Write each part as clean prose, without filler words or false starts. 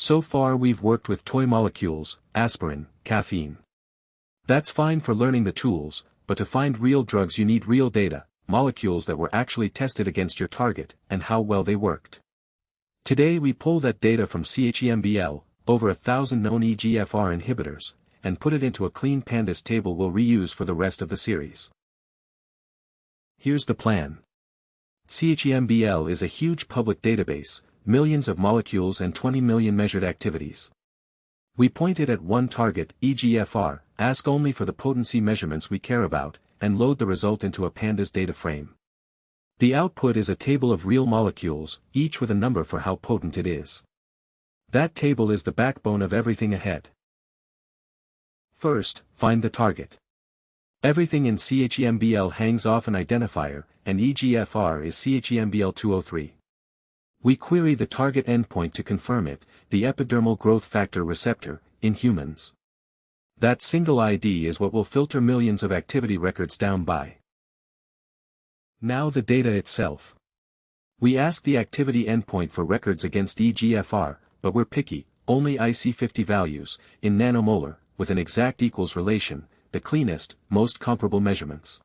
So far we've worked with toy molecules, aspirin, caffeine. That's fine for learning the tools, but to find real drugs you need real data, molecules that were actually tested against your target, and how well they worked. Today we pull that data from ChEMBL, over 1,000 known EGFR inhibitors, and put it into a clean pandas table we'll reuse for the rest of the series. Here's the plan. ChEMBL is a huge public database, millions of molecules and 20 million measured activities. We point it at one target, EGFR, ask only for the potency measurements we care about, and load the result into a pandas data frame. The output is a table of real molecules, each with a number for how potent it is. That table is the backbone of everything ahead. First, find the target. Everything in ChEMBL hangs off an identifier, and EGFR is ChEMBL 203. We query the target endpoint to confirm it, the epidermal growth factor receptor, in humans. That single ID is what will filter millions of activity records down by. Now the data itself. We ask the activity endpoint for records against EGFR, but we're picky, only IC50 values, in nanomolar, with an exact equals relation, the cleanest, most comparable measurements.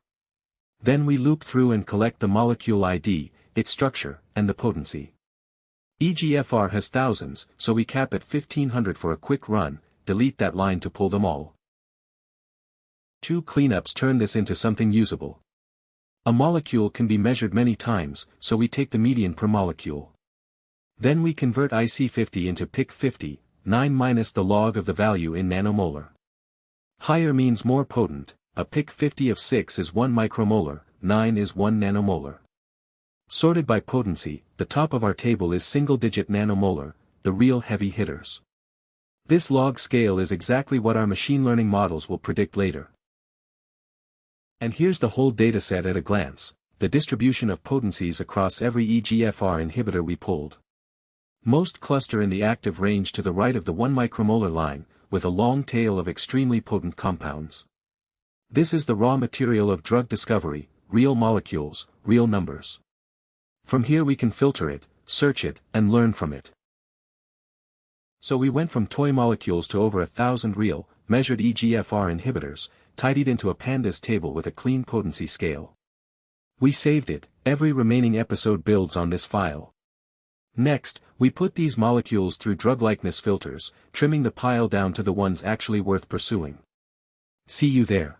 Then we loop through and collect the molecule ID, its structure, and the potency. EGFR has thousands, so we cap at 1500 for a quick run, delete that line to pull them all. 2 cleanups turn this into something usable. A molecule can be measured many times, so we take the median per molecule. Then we convert IC50 into PIC50, 9 minus the log of the value in nanomolar. Higher means more potent, a PIC50 of 6 is 1 micromolar, 9 is 1 nanomolar. Sorted by potency, the top of our table is single-digit nanomolar, the real heavy hitters. This log scale is exactly what our machine learning models will predict later. And here's the whole dataset at a glance, the distribution of potencies across every EGFR inhibitor we pulled. Most cluster in the active range to the right of the 1 micromolar line, with a long tail of extremely potent compounds. This is the raw material of drug discovery, real molecules, real numbers. From here we can filter it, search it, and learn from it. So we went from toy molecules to over 1,000 real, measured EGFR inhibitors, tidied into a pandas table with a clean potency scale. We saved it, every remaining episode builds on this file. Next, we put these molecules through drug likeness filters, trimming the pile down to the ones actually worth pursuing. See you there.